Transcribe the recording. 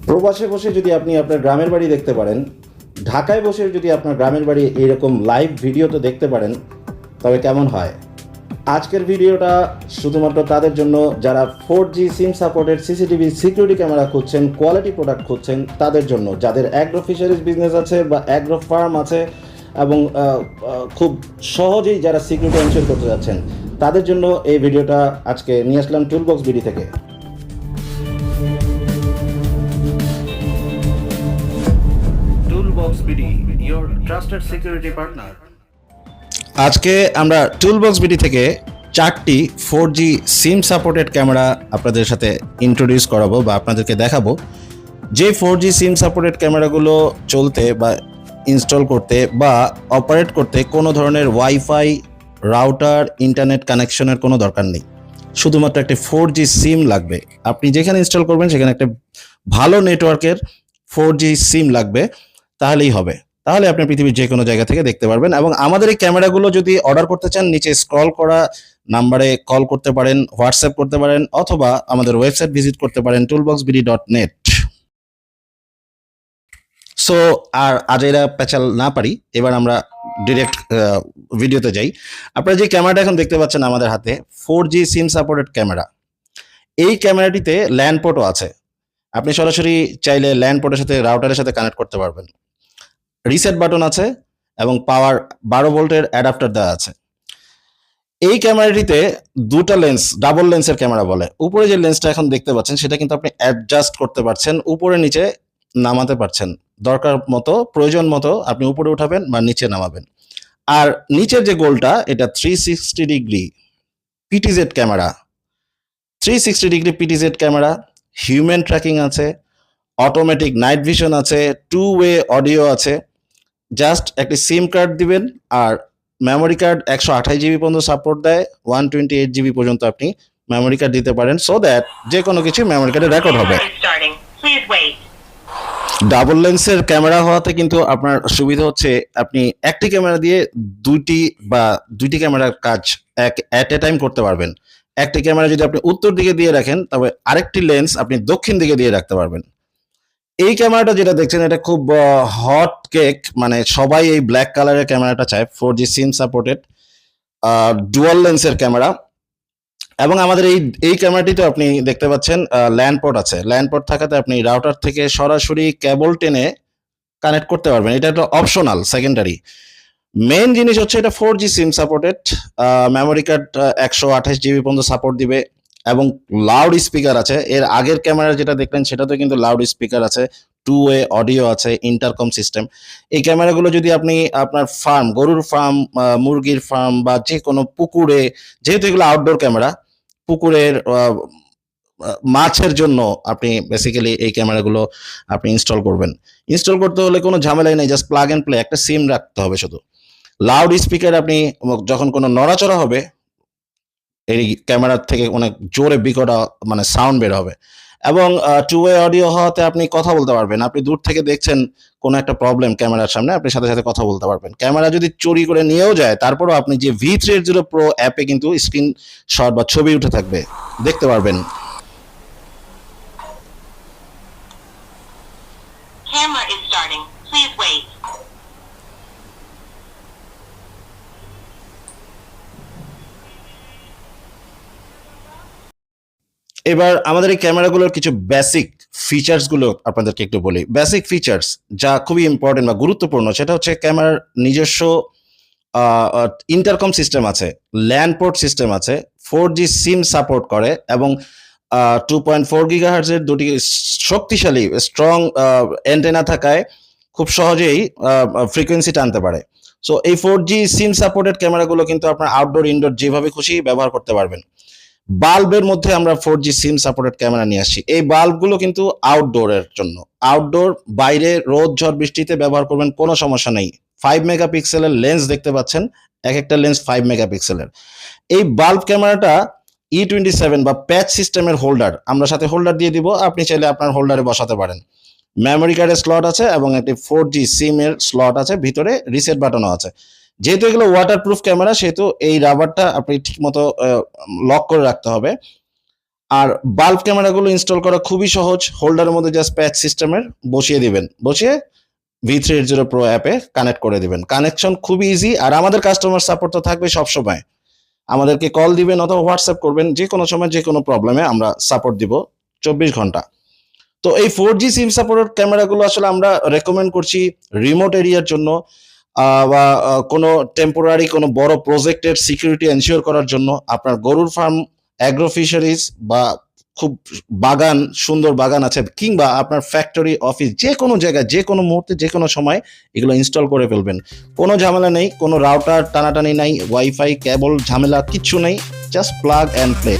প্রবাসে বসে যদি আপনি আপনার গ্রামের বাড়ি দেখতে পারেন, ঢাকায় বসে যদি আপনার গ্রামের বাড়ি এইরকম লাইভ ভিডিওতে দেখতে পারেন, তবে কেমন হয়? আজকের ভিডিওটা শুধুমাত্র তাদের জন্য যারা 4G SIM supported CCTV security camera খুঁজছেন, কোয়ালিটি প্রোডাক্ট খুঁজছেন, তাদের জন্য, যাদের অ্যাগ্রো ফিশারিজ বিজনেস আছে বা অ্যাগ্রো ফার্ম আছে এবং খুব সহজেই যারা সিকিউরিটি এনশিওর করতে যাচ্ছেন, তাদের জন্য এই ভিডিওটা আজকে নিয়ে আসলাম টুলবক্স বিডি থেকে। Toolbox BD, your trusted security partner। আজকে আমরা টুলবক্স বিডি থেকে 4টি 4G সিম সাপোর্টেড ক্যামেরা আপনাদের সাথে ইন্ট্রোডিউস করাবো বা আপনাদেরকে দেখাবো, যে 4G সিম সাপোর্টেড ক্যামেরাগুলো চলতে বা ইনস্টল করতে বা অপারেট করতে কোনো ধরনের ওয়াইফাই, রাউটার, ইন্টারনেট কানেকশনের কোনো দরকার নেই। শুধুমাত্র একটা 4G সিম লাগবে। আপনি যেখানে ইনস্টল করবেন সেখানে একটা ভালো নেটওয়ার্কের 4G সিম লাগবে, তাহলেই হবে। তাহলে আপনি পৃথিবীর যে কোনো জায়গা থেকে দেখতে পারবেন। এবং আমাদের এই ক্যামেরাগুলো যদি অর্ডার করতে চান, নিচে স্ক্রল করা নাম্বারে কল করতে পারেন, হোয়াটসঅ্যাপ করতে পারেন, অথবা আমাদের ওয়েবসাইট ভিজিট করতে পারেন toolboxbd.net। সো আর আজ এরা পেঁচাল না পারি, এবার আমরা ডিরেক্ট ভিডিওতে যাই। আপনারা যে ক্যামেরাটা এখন দেখতে পাচ্ছেন আমাদের হাতে, 4G সিম সাপোর্টেড ক্যামেরা। এই ক্যামেরাটিতে ল্যান্ড পোর্টও আছে। আপনি সরাসরি চাইলে ল্যান্ড পোর্টের সাথে রাউটারের সাথে কানেক্ট করতে পারবেন। রিসেট বাটন আছে এবং পাওয়ার 12 ভোল্টের অ্যাডাপ্টার দেওয়া আছে। এই ক্যামেরাটিতে দুটো লেন্স, ডাবল লেন্সের ক্যামেরা বলে। উপরে যে লেন্সটা এখন দেখতে পাচ্ছেন সেটা কিন্তু আপনি অ্যাডজাস্ট করতে পারছেন, উপরে নিচে নামাতে পারছেন। দরকার মতো, প্রয়োজন মতো আপনি উপরে উঠাবেন বা নিচে নামাবেন। আর নিচের যে গোলটা, এটা 360 degree PTZ camera. 360 degree PTZ camera, human tracking আছে, অটোমেটিক নাইট ভিশন আছে, 2 ওয়ে অডিও আছে। জাস্ট একটি সিম কার্ড দিবেন আর মেমোরি কার্ড 128 জিবি পর্যন্ত সাপোর্ট দেয়, 128 জিবি পর্যন্ত আপনি মেমোরি কার্ড দিতে পারেন, সো দ্যাট যে কোনো কিছু মেমোরি কার্ডে রেকর্ড হবে। ডাবল লেন্সের ক্যামেরা হওয়াতে কিন্তু আপনার সুবিধা হচ্ছে, আপনি একটি ক্যামেরা দিয়ে দুইটি ক্যামেরার কাজ এট এ টাইম করতে পারবেন। একটি ক্যামেরা যদি আপনি উত্তর দিকে দিয়ে রাখেন, তবে আরেকটি লেন্স আপনি দক্ষিণ দিকে দিয়ে রাখতে পারবেন। এই ক্যামেরাটা যেটা দেখছেন, এটা খুব হট কেক, মানে সবাই এই ব্ল্যাক কালারের ক্যামেরাটা চায়। 4G সিম সাপোর্টেড ডুয়াল লেন্সের ক্যামেরা। এবং আমাদের এই ক্যামেরাটিতে আপনি দেখতে পাচ্ছেন ল্যান্ড পোর্ট আছে। ল্যান্ড পোর্ট থাকাতে আপনি রাউটার থেকে সরাসরি কেবল টেনে কানেক্ট করতে পারবেন। এটা একটা অপশনাল, সেকেন্ডারি। মেইন জিনিস হচ্ছে এটা 4G SIM supported. Memory card 128 GB পর্যন্ত সাপোর্ট দিবে এবং লাউড স্পিকার আছে। এর আগের ক্যামেরা যেটা দেখলেন সেটাতে কিন্তু লাউড স্পিকার আছে, 2 ওয়ে অডিও আছে, ইন্টারকম সিস্টেম। এই ক্যামেরাগুলো যদি আপনি আপনার ফার্ম, গরুর ফার্ম, মুরগির ফার্ম বা যে কোনো পুকুরে, যেহেতু এগুলো আউটডোর ক্যামেরা, পুকুরের মাছের জন্য আপনি বেসিক্যালি এই ক্যামেরাগুলো আপনি ইনস্টল করবেন। ইনস্টল করতে হলে কোনো ঝামেলাই নেই, জাস্ট প্লাগ এন্ড প্লে, একটা সিম রাখতে হবে শুধু। লাউড স্পিকার, আপনি যখন কোনো নড়াচড়া হবে এই ক্যামেরার থেকে অনেক জোরে বিকট মানে সাউন্ড বের হবে। এবং 2 ওয়ে অডিও হওয়াতে আপনি কথা বলতে পারবেন। আপনি দূর থেকে দেখছেন কোনো একটা প্রবলেম ক্যামেরার সামনে, আপনি সাথে সাথে কথা বলতে পারবেন। ক্যামেরা যদি চুরি করে নিয়েও যায়, তারপরও আপনি যে V380 Pro অ্যাপে কিন্তু স্ক্রিনশট বা ছবি উঠে থাকবে, দেখতে পারবেন। Camera is starting. Please wait. এবার আমাদের এই ক্যামেরাগুলোর কিছু বেসিক ফিচার্সগুলো আপনাদেরকে একটু বলি। বেসিক ফিচার্স যা খুবই ইম্পর্টেন্ট বা গুরুত্বপূর্ণ, সেটা হচ্ছে ক্যামেরার নিজস্ব ইন্টারকম সিস্টেম আছে, ল্যান্ড পোর্ট সিস্টেম আছে, 4G সিম সাপোর্ট করে এবং 2.4 গিগাহার্টজের দুটি শক্তিশালী স্ট্রং অ্যান্টেনা থাকায় খুব সহজেই ফ্রিকোয়েন্সি টানতে পারে। সো এই 4G সিম সাপোর্টেড ক্যামেরাগুলো কিন্তু আপনার আউটডোর, ইনডোর যেভাবে খুশি ব্যবহার করতে পারবেন। বাল্বের মধ্যে আমরা 4G সিম সাপোর্টেড ক্যামেরা নিয়ে আসছি। এই বাল্বগুলো কিন্তু আউটডোরের জন্য, আউটডোর, বাইরে রোদ ঝড় বৃষ্টিতে ব্যবহার করবেন, কোনো সমস্যা নেই। 5 মেগাপিক্সেলের লেন্স দেখতে পাচ্ছেন, এক একটা লেন্স 5 মেগাপিক্সেলের। এই বাল্ব ক্যামেরাটা E27 বা প্যাচ সিস্টেমের হোল্ডার, আমরা সাথে হোল্ডার দিয়ে দিব, আপনি চাইলে আপনার হোল্ডারে বসাতে পারেন। মেমোরি কার্ডের স্লট আছে এবং একটি 4G সিম এর স্লট আছে, ভিতরে রিসেট বাটনও আছে। যেহেতু এগুলো ওয়াটারপ্রুফ ক্যামেরা, সেহেতু এই রাবারটা আপনি ঠিক মতো লক করে রাখতে হবে। আর বাল্ব ক্যামেরাগুলো ইনস্টল করা খুবই সহজ। হোল্ডারের মধ্যে জাস্ট প্যাচ সিস্টেমের বসিয়ে দিবেন, বসিয়ে V380 Pro অ্যাপে কানেক্ট করে দিবেন। কানেকশন খুবই ইজি। আর আমাদের কাস্টমার সাপোর্ট তো থাকবে সবসময়। আমাদেরকে কল দিবেন অথবা হোয়াটসঅ্যাপ করবেন, যে কোনো সময় যে কোনো প্রবলেমে আমরা সাপোর্ট দিব 24 ঘন্টা। তো এই 4G সিম সাপোর্টেড ক্যামেরাগুলো আসলে আমরা রেকমেন্ড করছি রিমোট এরিয়ার জন্য, বা কোনো টেম্পোরারি কোনো বড় প্রজেক্টের সিকিউরিটি এনশিওর করার জন্য। আপনার গরুর ফার্ম, অ্যাগ্রো ফিশারিজ, বা খুব বাগান, সুন্দর বাগান আছে, কিংবা আপনার ফ্যাক্টরি, অফিস, যে কোনো জায়গায় যে কোনো মুহূর্তে যে কোনো সময় এগুলো ইনস্টল করে ফেলবেন। কোনো ঝামেলা নেই, কোনো রাউটার টানাটানি নাই, ওয়াইফাই কেবল ঝামেলা কিচ্ছু নেই, জাস্ট প্লাগ অ্যান্ড প্লে।